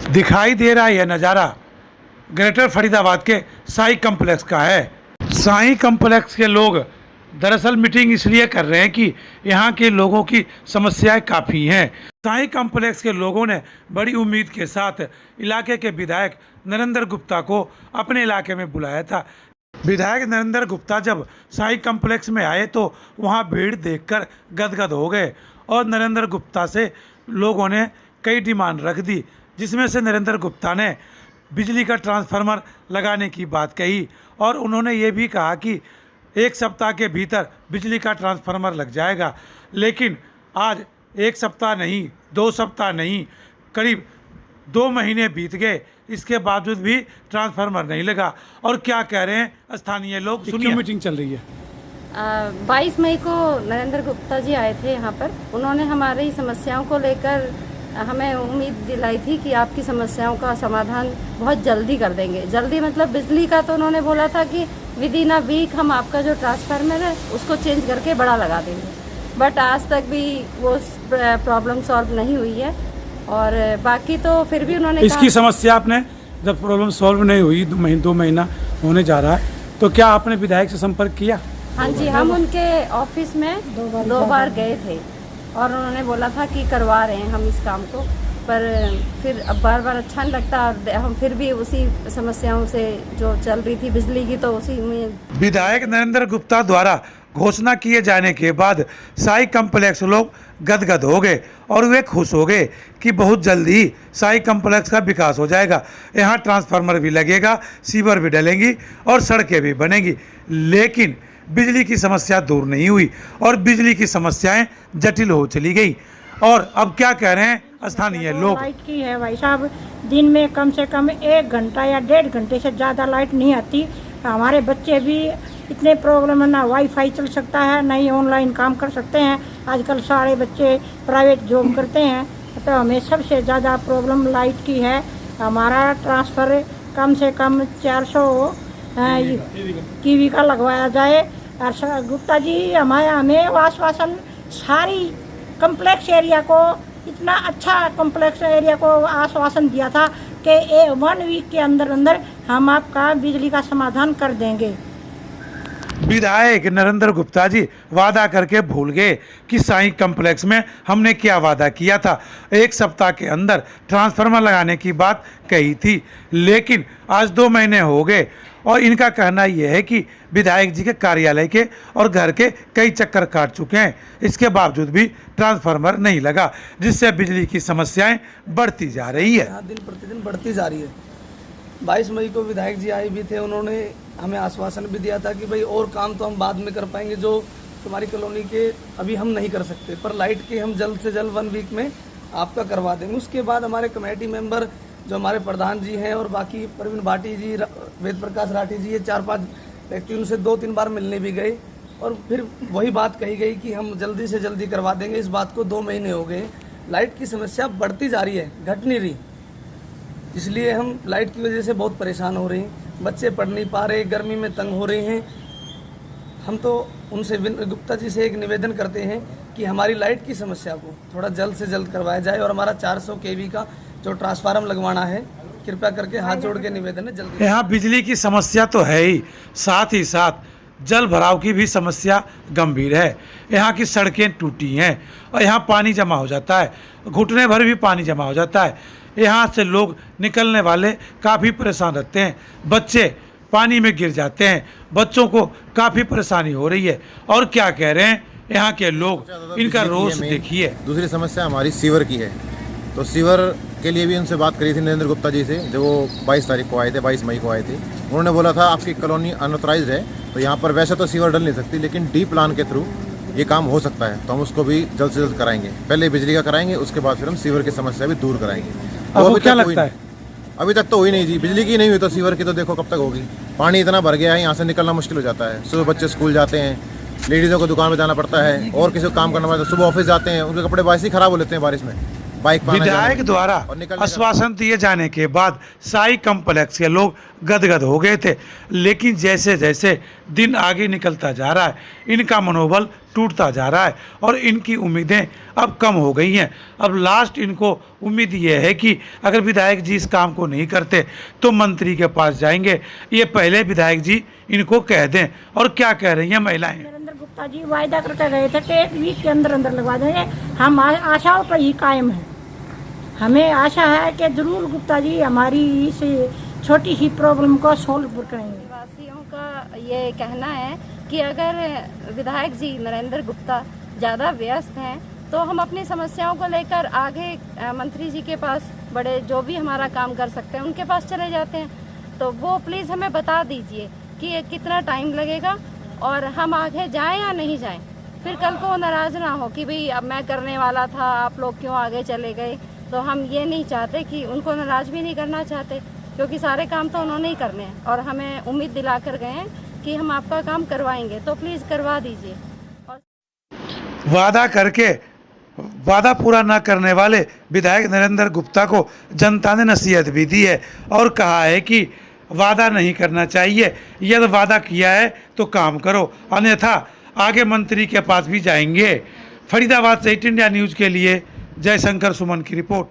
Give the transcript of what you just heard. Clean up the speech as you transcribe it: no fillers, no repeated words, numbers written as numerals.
दिखाई दे रहा यह नज़ारा ग्रेटर फरीदाबाद के साई कम्प्लेक्स का है। साई कम्प्लेक्स के लोग दरअसल मीटिंग इसलिए कर रहे हैं कि यहाँ के लोगों की समस्याएं काफ़ी हैं। साई कम्प्लेक्स के लोगों ने बड़ी उम्मीद के साथ इलाके के विधायक नरेंद्र गुप्ता को अपने इलाके में बुलाया था। विधायक नरेंद्र गुप्ता जब साई कम्प्लेक्स में आए तो वहाँ भीड़ देखकर गदगद हो गए और नरेंद्र गुप्ता से लोगों ने कई डिमांड रख दी, जिसमें से नरेंद्र गुप्ता ने बिजली का ट्रांसफार्मर लगाने की बात कही और उन्होंने ये भी कहा कि 1 सप्ताह के भीतर बिजली का ट्रांसफार्मर लग जाएगा। लेकिन आज 1 सप्ताह नहीं, 2 सप्ताह नहीं, करीब 2 महीने बीत गए, इसके बावजूद भी ट्रांसफार्मर नहीं लगा। और क्या कह रहे हैं स्थानीय लोग, सुनिए। मीटिंग चल रही है। 22 मई को नरेंद्र गुप्ता जी आए थे यहाँ पर। उन्होंने हमारी समस्याओं को लेकर हमें उम्मीद दिलाई थी कि आपकी समस्याओं का समाधान बहुत जल्दी कर देंगे। जल्दी मतलब बिजली का तो उन्होंने बोला था कि विद इन अ वीक हम आपका जो ट्रांसफार्मर है उसको चेंज करके बड़ा लगा देंगे, बट आज तक भी वो प्रॉब्लम सॉल्व नहीं हुई है। और बाकी तो फिर भी उन्होंने इसकी समस्या आपने जब प्रॉब्लम सॉल्व नहीं हुई, 2 महीना होने जा रहा है, तो क्या आपने विधायक से संपर्क किया? हाँ जी, हम उनके ऑफिस में 2 बार गए थे और उन्होंने बोला था कि करवा रहे हैं हम इस काम को, पर फिर अब बार बार अच्छा नहीं लगता और हम फिर भी उसी समस्याओं से जो चल रही थी बिजली की, तो उसी में। विधायक नरेंद्र गुप्ता द्वारा घोषणा किए जाने के बाद साई कम्प्लेक्स लोग गदगद हो गए और वे खुश हो गए कि बहुत जल्द ही साई कम्प्लेक्स का विकास हो जाएगा। यहाँ ट्रांसफार्मर भी लगेगा, सीवर भी डलेंगी और सड़कें भी बनेंगी। लेकिन बिजली की समस्या दूर नहीं हुई और बिजली की समस्याएं जटिल हो चली गई। और अब क्या कह रहे हैं स्थानीय लोग? लाइट की है भाई साहब, दिन में कम से कम 1 घंटा या 1.5 घंटे से ज़्यादा लाइट नहीं आती। हमारे बच्चे भी इतने प्रॉब्लम है, ना वाईफाई चल सकता है, ना ही ऑनलाइन काम कर सकते हैं। आजकल सारे बच्चे प्राइवेट जॉब करते हैं, तो हमें सबसे ज़्यादा प्रॉब्लम लाइट की है। हमारा ट्रांसफ़र कम से कम 400 कीवी का लगवाया जाए। और गुप्ता जी हमें आश्वासन सारी कम्प्लेक्स एरिया को, इतना अच्छा कम्प्लेक्स एरिया को आश्वासन दिया था कि 1 वीक के अंदर अंदर हम आपका बिजली का समाधान कर देंगे। विधायक नरेंद्र गुप्ता जी वादा करके भूल गए कि साई कम्प्लेक्स में हमने क्या वादा किया था। 1 सप्ताह के अंदर ट्रांसफार्मर लगाने की बात कही थी, लेकिन आज 2 महीने हो गए और इनका कहना यह है कि विधायक जी के कार्यालय के और घर के कई चक्कर काट चुके हैं, इसके बावजूद भी ट्रांसफार्मर नहीं लगा, जिससे बिजली की समस्याएं बढ़ती जा रही है। दिन प्रतिदिन बढ़ती जा रही है। 22 मई को विधायक जी आए भी थे, उन्होंने हमें आश्वासन भी दिया था कि भाई और काम तो हम बाद में कर पाएंगे जो तुम्हारी कॉलोनी के अभी हम नहीं कर सकते, पर लाइट के हम जल्द से जल्द 1 वीक में आपका करवा देंगे। उसके बाद हमारे कमेटी मेंबर जो हमारे प्रधान जी हैं और बाकी प्रवीण भाटी जी, वेद प्रकाश राठी जी, ये 4-5 व्यक्ति उनसे 2-3 बार मिलने भी गए और फिर वही बात कही गई कि हम जल्दी से जल्दी करवा देंगे। इस बात को 2 महीने हो गए। लाइट की समस्या बढ़ती जा रही है, घट नहीं रही, इसलिए हम लाइट की वजह से बहुत परेशान हो रहे हैं। बच्चे पढ़ नहीं पा रहे, गर्मी में तंग हो रहे हैं। हम तो उनसे गुप्ता जी से एक निवेदन करते हैं कि हमारी लाइट की समस्या को थोड़ा जल्द से जल्द करवाया जाए और हमारा 400 केवी का जो ट्रांसफार्मर लगवाना है, कृपया करके हाथ जोड़ के निवेदन है जल्दी। यहाँ बिजली की समस्या तो है ही, साथ ही साथ जल भराव की भी समस्या गंभीर है। यहाँ की सड़कें टूटी हैं और यहाँ पानी जमा हो जाता है, घुटने भर भी पानी जमा हो जाता है। यहाँ से लोग निकलने वाले काफ़ी परेशान रहते हैं, बच्चे पानी में गिर जाते हैं, बच्चों को काफ़ी परेशानी हो रही है। और क्या कह रहे हैं यहाँ के लोग, इनका रोष देखिए। दूसरी समस्या हमारी सीवर की है, तो सीवर के लिए भी उनसे बात करी थी नरेंद्र गुप्ता जी से, जब वो 22 तारीख को आए थे, 22 मई को आए थे। उन्होंने बोला था आपकी कॉलोनी अनऑथराइज्ड है, तो यहाँ पर वैसे तो सीवर डल नहीं सकती, लेकिन डी प्लान के थ्रू ये काम हो सकता है, तो हम उसको भी जल्द से जल्द कराएंगे। पहले बिजली का कराएंगे, उसके बाद फिर हम सीवर की समस्या भी दूर कराएंगे। आपको क्या लगता है? अभी तक तो हुई नहीं जी, बिजली की नहीं हुई तो सीवर की तो देखो कब तक होगी। पानी इतना भर गया है, यहाँ से निकलना मुश्किल हो जाता है। सुबह बच्चे स्कूल जाते हैं, लेडीज़ों को दुकान में जाना पड़ता है और किसी को काम करना पड़ता है, सुबह ऑफिस जाते हैं, उनके कपड़े वैसे ही ख़राब हो लेते हैं बारिश में। बाइक पे आने विधायक जाने द्वारा और निकलने का- आश्वासन दिए जाने के बाद साई कॉम्प्लेक्स के लोग गदगद हो गए थे, लेकिन जैसे जैसे दिन आगे निकलता जा रहा है इनका मनोबल टूटता जा रहा है और इनकी उम्मीदें अब कम हो गई हैं। अब लास्ट इनको उम्मीद ये है कि अगर विधायक जी इस काम को नहीं करते तो मंत्री के पास जाएंगे। ये पहले विधायक जी इनको कह दें। और क्या कह रही हैं महिलाएं? नरेंद्र गुप्ता जी वायदा करके गए थे कि 1 वीक के अंदर अंदर लगवा देंगे। हम आशाओं पर ही कायम हैं। हमें आशा है कि जरूर गुप्ता जी हमारी इस छोटी सी प्रॉब्लम को सॉल्व करेंगे। निवासियों का ये कहना है कि अगर विधायक जी नरेंद्र गुप्ता ज़्यादा व्यस्त हैं तो हम अपनी समस्याओं को लेकर आगे मंत्री जी के पास, बड़े जो भी हमारा काम कर सकते हैं उनके पास चले जाते हैं। तो वो प्लीज़ हमें बता दीजिए कि ये कितना टाइम लगेगा और हम आगे जाएं या नहीं जाएं। फिर कल को नाराज़ ना हो कि भाई अब मैं करने वाला था, आप लोग क्यों आगे चले गए। तो हम ये नहीं चाहते, कि उनको नाराज़ भी नहीं करना चाहते, क्योंकि सारे काम तो उन्होंने ही करने हैं और हमें उम्मीद दिला कर गए हैं कि हम आपका काम करवाएंगे। तो प्लीज़ करवा दीजिए। वादा करके वादा पूरा न करने वाले विधायक नरेंद्र गुप्ता को जनता ने नसीहत भी दी है और कहा है कि वादा नहीं करना चाहिए, यदि वादा किया है तो काम करो, अन्यथा आगे मंत्री के पास भी जाएंगे। फरीदाबाद से 8 इंडिया न्यूज़ के लिए जयशंकर सुमन की रिपोर्ट।